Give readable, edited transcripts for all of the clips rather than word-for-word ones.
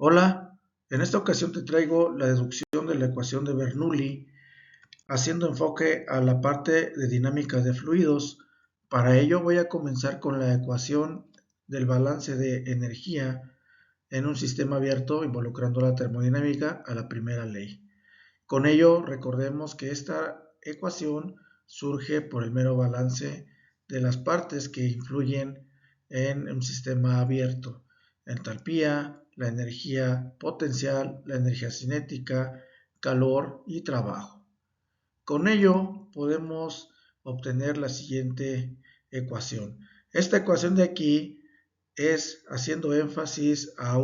Hola, en esta ocasión te traigo la deducción de la ecuación de Bernoulli, haciendo enfoque a la parte de dinámica de fluidos. Para ello voy a comenzar con la ecuación del balance de energía en un sistema abierto involucrando la termodinámica a la primera ley. Con ello recordemos que esta ecuación surge por el mero balance de las partes que influyen en un sistema abierto: entalpía, la energía potencial, la energía cinética, calor y trabajo. Con ello podemos obtener la siguiente ecuación. Esta ecuación de aquí es haciendo énfasis a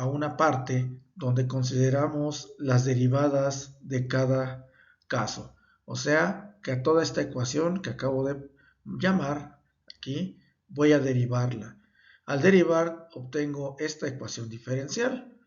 una parte donde consideramos las derivadas de cada caso. O sea, que a toda esta ecuación que acabo de llamar aquí, voy a derivarla. Al derivar, obtengo esta ecuación diferencial.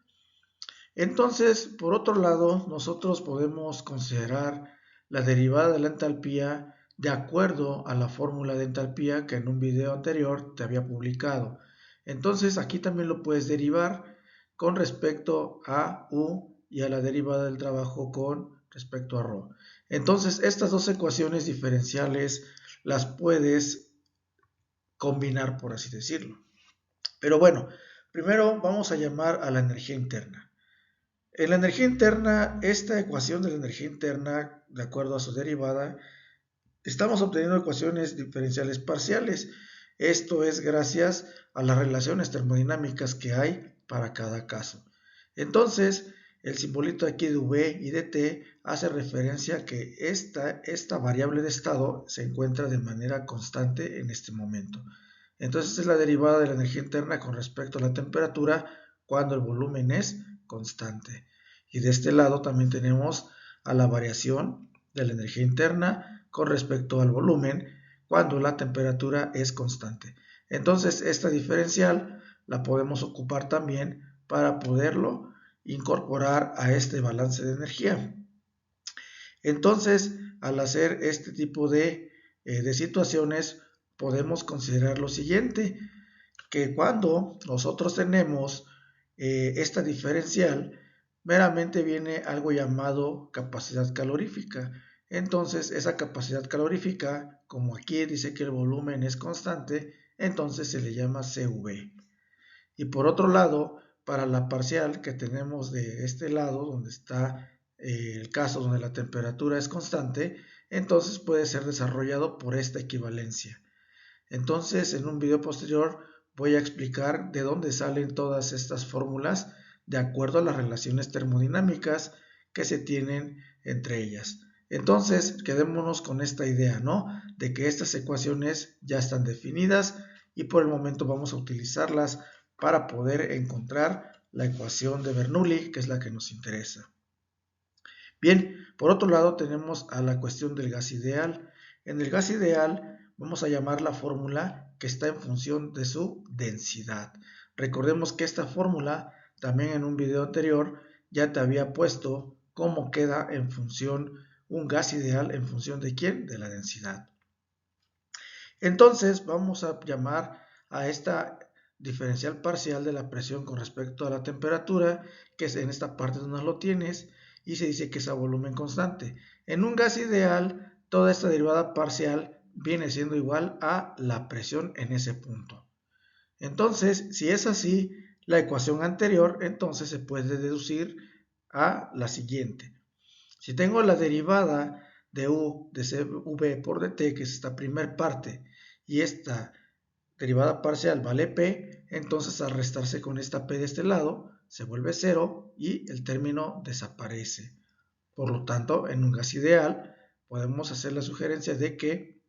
Entonces, por otro lado, nosotros podemos considerar la derivada de la entalpía de acuerdo a la fórmula de entalpía que en un video anterior te había publicado. Entonces, aquí también lo puedes derivar con respecto a U y a la derivada del trabajo con respecto a ρ. Entonces, estas dos ecuaciones diferenciales las puedes combinar, por así decirlo. Pero bueno, primero vamos a llamar a la energía interna. En la energía interna, esta ecuación de la energía interna, de acuerdo a su derivada, estamos obteniendo ecuaciones diferenciales parciales. Esto es gracias a las relaciones termodinámicas que hay para cada caso. Entonces, el simbolito aquí de V y de T hace referencia a que esta variable de estado se encuentra de manera constante en este momento. Entonces, es la derivada de la energía interna con respecto a la temperatura cuando el volumen es constante. Y de este lado también tenemos a la variación de la energía interna con respecto al volumen cuando la temperatura es constante. Entonces, esta diferencial la podemos ocupar también para poderlo incorporar a este balance de energía. Entonces, al hacer este tipo de situaciones, podemos considerar lo siguiente: que cuando nosotros tenemos esta diferencial, meramente viene algo llamado capacidad calorífica. Entonces, esa capacidad calorífica, como aquí dice que el volumen es constante, entonces se le llama CV. Y por otro lado, para la parcial que tenemos de este lado, donde está el caso donde la temperatura es constante, entonces puede ser desarrollado por esta equivalencia. Entonces, en un video posterior voy a explicar de dónde salen todas estas fórmulas de acuerdo a las relaciones termodinámicas que se tienen entre ellas. Entonces, quedémonos con esta idea, ¿no? De que estas ecuaciones ya están definidas y por el momento vamos a utilizarlas para poder encontrar la ecuación de Bernoulli, que es la que nos interesa. Bien, por otro lado tenemos a la cuestión del gas ideal. En el gas ideal vamos a llamar la fórmula que está en función de su densidad. Recordemos que esta fórmula también en un video anterior ya te había puesto cómo queda en función un gas ideal en función de quién, de la densidad. Entonces vamos a llamar a esta diferencial parcial de la presión con respecto a la temperatura, que es en esta parte donde lo tienes, y se dice que es a volumen constante. En un gas ideal, toda esta derivada parcial viene siendo igual a la presión en ese punto. Entonces, si es así, la ecuación anterior entonces se puede deducir a la siguiente. Si tengo la derivada de U de CV por dt, que es esta primera parte, y esta derivada parcial vale P, entonces al restarse con esta P de este lado, se vuelve 0 y el término desaparece. Por lo tanto, en un gas ideal, podemos hacer la sugerencia de que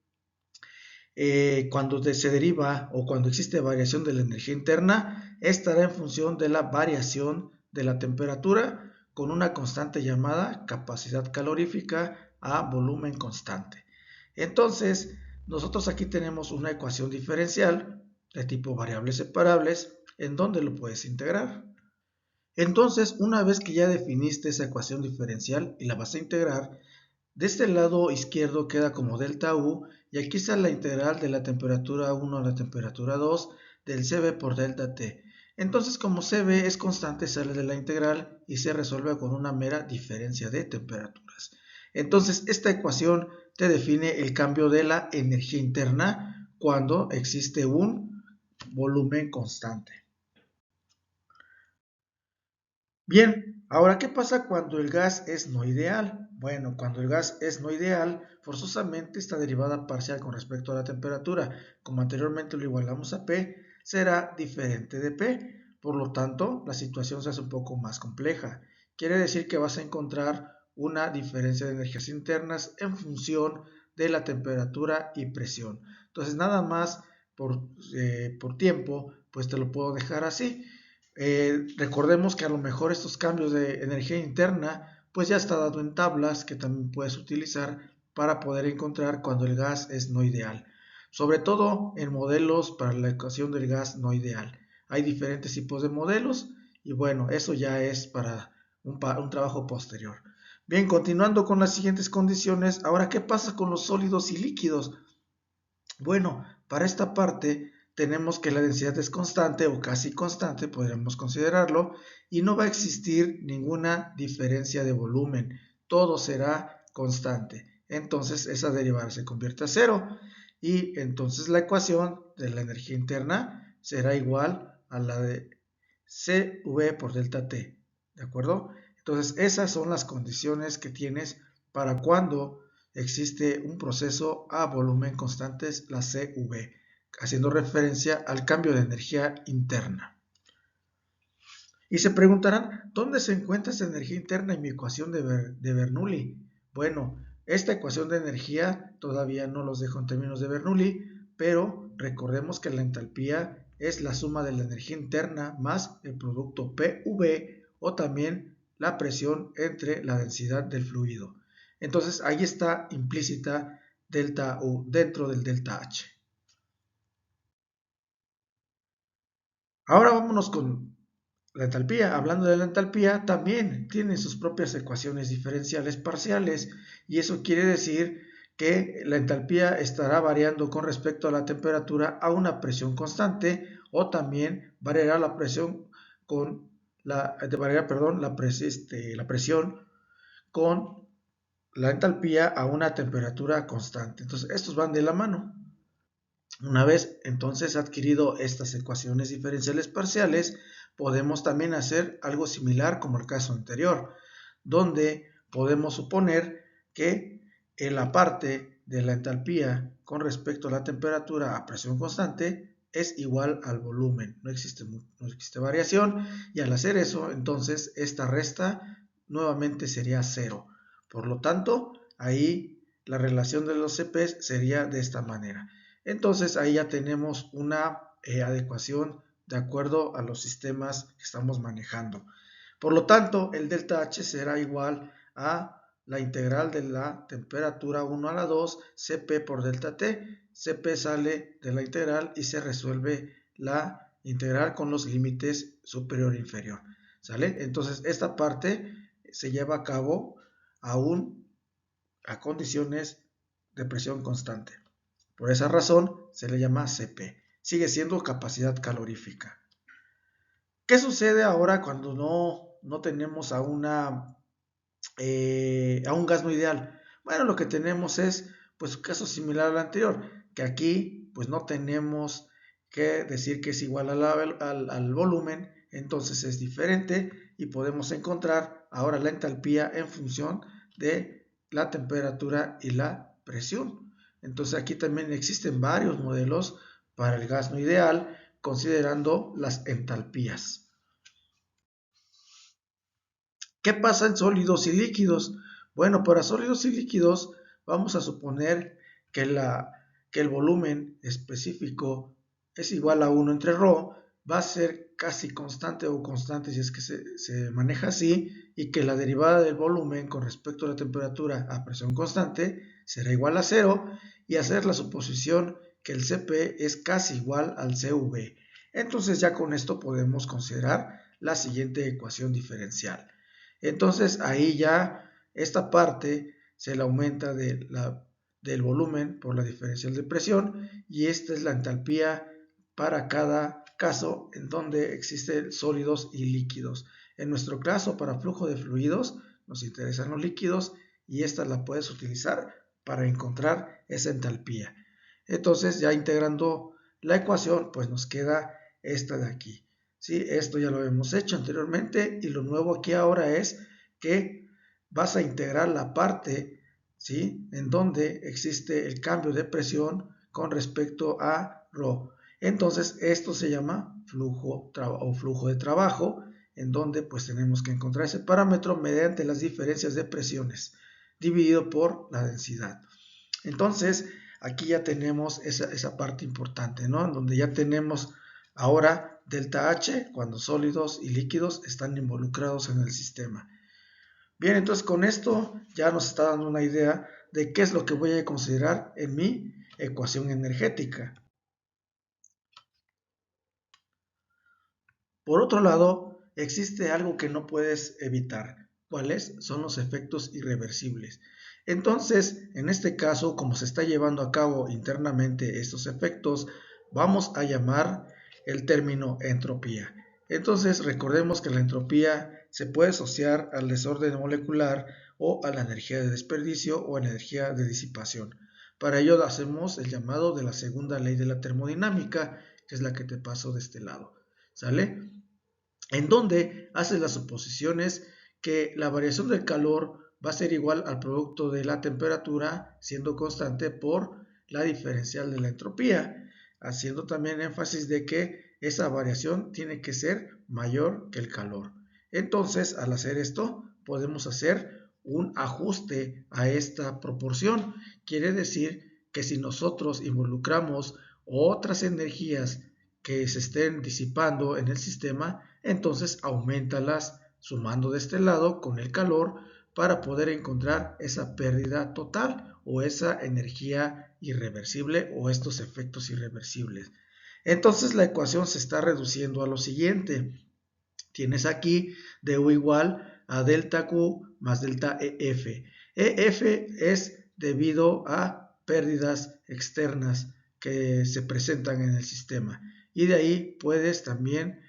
cuando se deriva o cuando existe variación de la energía interna, estará en función de la variación de la temperatura con una constante llamada capacidad calorífica a volumen constante. Entonces, nosotros aquí tenemos una ecuación diferencial de tipo variables separables en donde lo puedes integrar. Entonces, una vez que ya definiste esa ecuación diferencial y la vas a integrar, de este lado izquierdo queda como delta U, y aquí está la integral de la temperatura 1 a la temperatura 2 del Cv por delta T. Entonces, como CB es constante, sale de la integral y se resuelve con una mera diferencia de temperaturas. Entonces, esta ecuación te define el cambio de la energía interna cuando existe un volumen constante. Bien, ahora, ¿qué pasa cuando el gas es no ideal? Bueno, cuando el gas es no ideal, forzosamente esta derivada parcial con respecto a la temperatura, como anteriormente lo igualamos a P, será diferente de P. Por lo tanto, la situación se hace un poco más compleja. Quiere decir que vas a encontrar una diferencia de energías internas en función de la temperatura y presión. Entonces, nada más por tiempo, pues te lo puedo dejar así. Recordemos que a lo mejor estos cambios de energía interna pues ya está dado en tablas que también puedes utilizar para poder encontrar cuando el gas es no ideal, sobre todo en modelos para la ecuación del gas no ideal. Hay diferentes tipos de modelos y bueno, eso ya es para un trabajo posterior. Bien, continuando con las siguientes condiciones, ahora, ¿qué pasa con los sólidos y líquidos? Bueno, para esta parte tenemos que la densidad es constante o casi constante, podríamos considerarlo, y no va a existir ninguna diferencia de volumen, todo será constante. Entonces esa derivada se convierte a cero y entonces la ecuación de la energía interna será igual a la de CV por delta T, ¿de acuerdo? Entonces esas son las condiciones que tienes para cuando existe un proceso a volumen constante, la CV, haciendo referencia al cambio de energía interna. Y se preguntarán, ¿dónde se encuentra esa energía interna en mi ecuación de Bernoulli? Bueno, esta ecuación de energía todavía no los dejo en términos de Bernoulli, pero recordemos que la entalpía es la suma de la energía interna más el producto PV o también la presión entre la densidad del fluido. Entonces ahí está implícita delta U dentro del delta H. Ahora vámonos con la entalpía. Hablando de la entalpía, también tiene sus propias ecuaciones diferenciales parciales y eso quiere decir que la entalpía estará variando con respecto a la temperatura a una presión constante o también variará la presión con la presión con la entalpía a una temperatura constante. Entonces, estos van de la mano. Una vez entonces adquirido estas ecuaciones diferenciales parciales, podemos también hacer algo similar como el caso anterior, donde podemos suponer que en la parte de la entalpía con respecto a la temperatura a presión constante es igual al volumen, no existe variación, y al hacer eso, entonces esta resta nuevamente sería cero. Por lo tanto, ahí la relación de los CPs sería de esta manera. Entonces ahí ya tenemos una adecuación de acuerdo a los sistemas que estamos manejando. Por lo tanto, el delta H será igual a la integral de la temperatura 1 a la 2, Cp por delta T. Cp sale de la integral y se resuelve la integral con los límites superior e inferior. ¿Sale? Entonces, esta parte se lleva a cabo aún a condiciones de presión constante. Por esa razón se le llama Cp. Sigue siendo capacidad calorífica. ¿Qué sucede ahora cuando no tenemos a un gas no ideal? Bueno, lo que tenemos es pues un caso similar al anterior, que aquí pues no tenemos que decir que es igual al volumen, entonces es diferente y podemos encontrar ahora la entalpía en función de la temperatura y la presión. Entonces aquí también existen varios modelos para el gas no ideal considerando las entalpías. ¿Qué pasa en sólidos y líquidos? Bueno, para sólidos y líquidos vamos a suponer que, que el volumen específico es igual a 1 entre ρ, va a ser casi constante o constante si es que se maneja así, y que la derivada del volumen con respecto a la temperatura a presión constante será igual a 0, y hacer la suposición que el Cp es casi igual al Cv. Entonces ya con esto podemos considerar la siguiente ecuación diferencial. Entonces ahí ya esta parte se le aumenta del volumen por la diferencial de presión y esta es la entalpía para cada caso en donde existen sólidos y líquidos. En nuestro caso, para flujo de fluidos, nos interesan los líquidos y esta la puedes utilizar para encontrar esa entalpía. Entonces, ya integrando la ecuación, pues nos queda esta de aquí. ¿Sí? Esto ya lo hemos hecho anteriormente y lo nuevo aquí ahora es que vas a integrar la parte, ¿sí?, en donde existe el cambio de presión con respecto a ρ. Entonces, esto se llama flujo o flujo de trabajo, en donde pues tenemos que encontrar ese parámetro mediante las diferencias de presiones, dividido por la densidad. Entonces, aquí ya tenemos esa parte importante, ¿no? En donde ya tenemos ahora delta H cuando sólidos y líquidos están involucrados en el sistema. Bien, entonces con esto ya nos está dando una idea de qué es lo que voy a considerar en mi ecuación energética. Por otro lado, existe algo que no puedes evitar. ¿Cuáles? Son los efectos irreversibles. Entonces, en este caso, como se está llevando a cabo internamente estos efectos, vamos a llamar el término entropía. Entonces, recordemos que la entropía se puede asociar al desorden molecular o a la energía de desperdicio o a la energía de disipación. Para ello hacemos el llamado de la segunda ley de la termodinámica, que es la que te paso de este lado. ¿Sale? En donde haces las suposiciones que la variación del calor va a ser igual al producto de la temperatura siendo constante por la diferencial de la entropía, haciendo también énfasis de que esa variación tiene que ser mayor que el calor. Entonces, al hacer esto, podemos hacer un ajuste a esta proporción. Quiere decir que si nosotros involucramos otras energías que se estén disipando en el sistema, entonces aumentalas sumando de este lado con el calor para poder encontrar esa pérdida total o esa energía irreversible o estos efectos irreversibles. Entonces la ecuación se está reduciendo a lo siguiente. Tienes aquí du igual a delta Q más delta EF. EF es debido a pérdidas externas que se presentan en el sistema. Y de ahí puedes también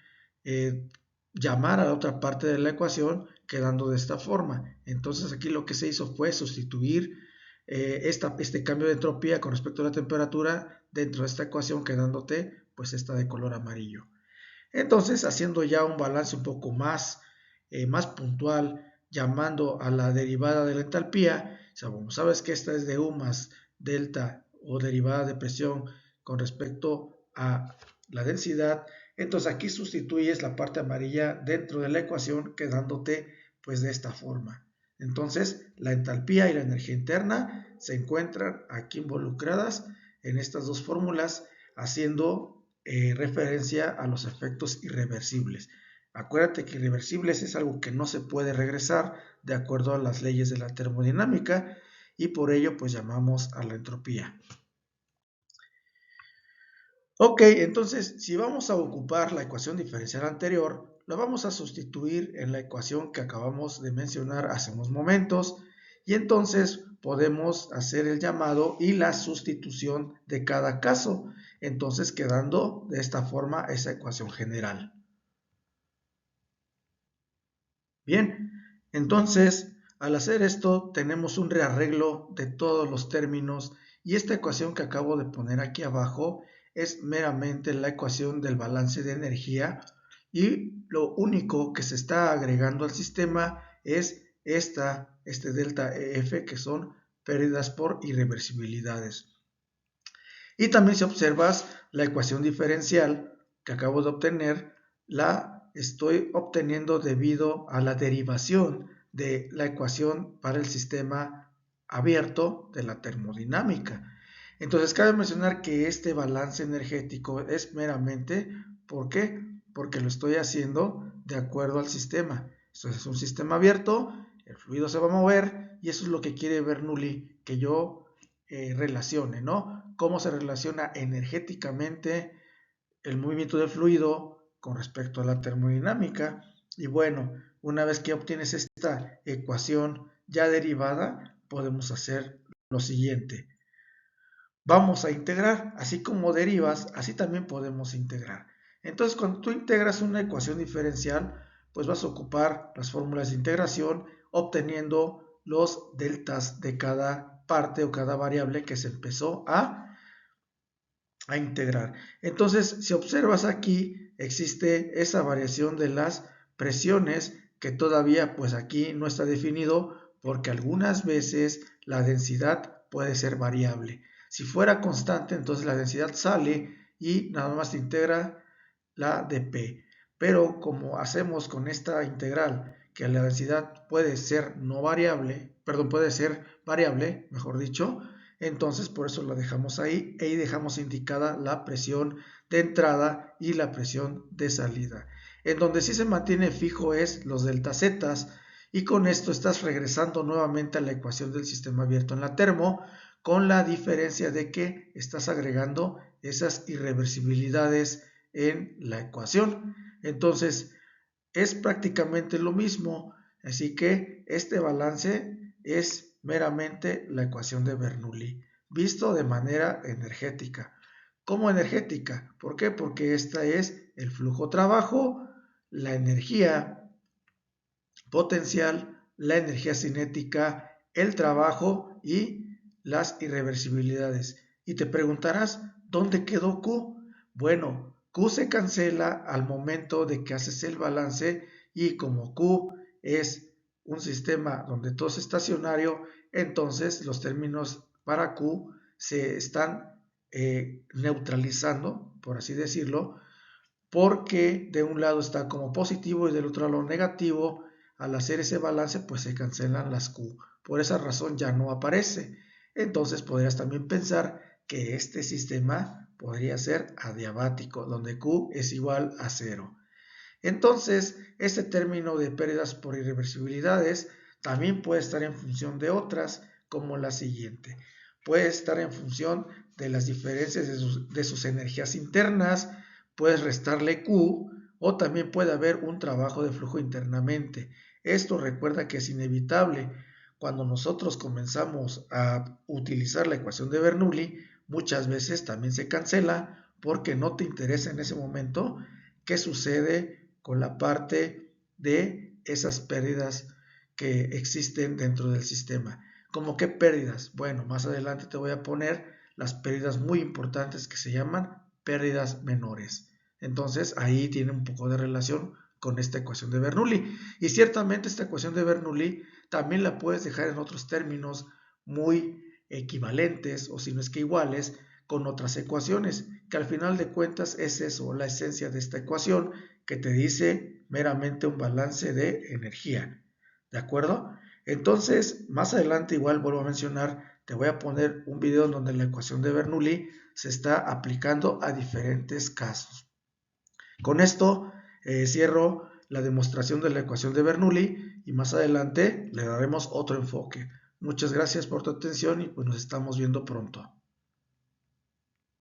llamar a la otra parte de la ecuación quedando de esta forma. Entonces aquí lo que se hizo fue sustituir este cambio de entropía con respecto a la temperatura dentro de esta ecuación quedándote pues esta de color amarillo. Entonces haciendo ya un balance un poco más puntual, llamando a la derivada de la entalpía, sabes que esta es de U más delta o derivada de presión con respecto a la densidad, entonces aquí sustituyes la parte amarilla dentro de la ecuación quedándote pues de esta forma. Entonces la entalpía y la energía interna se encuentran aquí involucradas en estas dos fórmulas haciendo referencia a los efectos irreversibles. Acuérdate que irreversibles es algo que no se puede regresar de acuerdo a las leyes de la termodinámica y por ello pues llamamos a la entropía. Ok, entonces si vamos a ocupar la ecuación diferencial anterior, la vamos a sustituir en la ecuación que acabamos de mencionar hace unos momentos y entonces podemos hacer el llamado y la sustitución de cada caso, entonces quedando de esta forma esa ecuación general. Bien, entonces al hacer esto tenemos un rearreglo de todos los términos y esta ecuación que acabo de poner aquí abajo es meramente la ecuación del balance de energía y lo único que se está agregando al sistema es este delta EF que son pérdidas por irreversibilidades. Y también si observas la ecuación diferencial que acabo de obtener, la estoy obteniendo debido a la derivación de la ecuación para el sistema abierto de la termodinámica. Entonces cabe mencionar que este balance energético es meramente, ¿por qué? Porque lo estoy haciendo de acuerdo al sistema. Esto es un sistema abierto, el fluido se va a mover y eso es lo que quiere Bernoulli que yo relacione, ¿no? Cómo se relaciona energéticamente el movimiento del fluido con respecto a la termodinámica. Y bueno, una vez que obtienes esta ecuación ya derivada, podemos hacer lo siguiente. vamos a integrar, así como derivas, así también podemos integrar. Entonces, cuando tú integras una ecuación diferencial, pues vas a ocupar las fórmulas de integración obteniendo los deltas de cada parte o cada variable que se empezó a integrar. Entonces, si observas aquí, existe esa variación de las presiones que todavía pues aquí no está definido porque algunas veces la densidad puede ser variable. Si fuera constante, entonces la densidad sale y nada más se integra la de P. Pero como hacemos con esta integral que la densidad puede ser no variable, perdón, puede ser variable, mejor dicho, entonces por eso la dejamos ahí y dejamos indicada la presión de entrada y la presión de salida. En donde sí se mantiene fijo es los delta z, y con esto estás regresando nuevamente a la ecuación del sistema abierto en la termo, con la diferencia de que estás agregando esas irreversibilidades en la ecuación. Entonces es prácticamente lo mismo, así que este balance es meramente la ecuación de Bernoulli, visto de manera energética. ¿Cómo energética? ¿Por qué? Porque esta es el flujo trabajo, la energía potencial, la energía cinética, el trabajo y las irreversibilidades. Y te preguntarás, ¿dónde quedó Q? Bueno, Q se cancela al momento de que haces el balance y como Q es un sistema donde todo es estacionario, entonces los términos para Q se están neutralizando, por así decirlo, porque de un lado está como positivo y del otro lado negativo. Al hacer ese balance pues se cancelan las Q, por esa razón ya no aparece. Entonces podrías también pensar que este sistema podría ser adiabático, donde Q es igual a 0. Entonces este término de pérdidas por irreversibilidades también puede estar en función de otras, como la siguiente. Puede estar en función de las diferencias de sus energías internas, puedes restarle Q, o también puede haber un trabajo de flujo internamente. Esto recuerda que es inevitable. Cuando nosotros comenzamos a utilizar la ecuación de Bernoulli, muchas veces también se cancela porque no te interesa en ese momento qué sucede con la parte de esas pérdidas que existen dentro del sistema. ¿Cómo qué pérdidas? Bueno, más adelante te voy a poner las pérdidas muy importantes que se llaman pérdidas menores. Entonces ahí tiene un poco de relación con esta ecuación de Bernoulli. Y ciertamente esta ecuación de Bernoulli también la puedes dejar en otros términos muy equivalentes o si no es que iguales con otras ecuaciones, que al final de cuentas es eso, la esencia de esta ecuación que te dice meramente un balance de energía. ¿De acuerdo? Entonces, más adelante igual vuelvo a mencionar, te voy a poner un video en donde la ecuación de Bernoulli se está aplicando a diferentes casos. Con esto cierro la demostración de la ecuación de Bernoulli y más adelante le daremos otro enfoque. Muchas gracias por tu atención y pues nos estamos viendo pronto.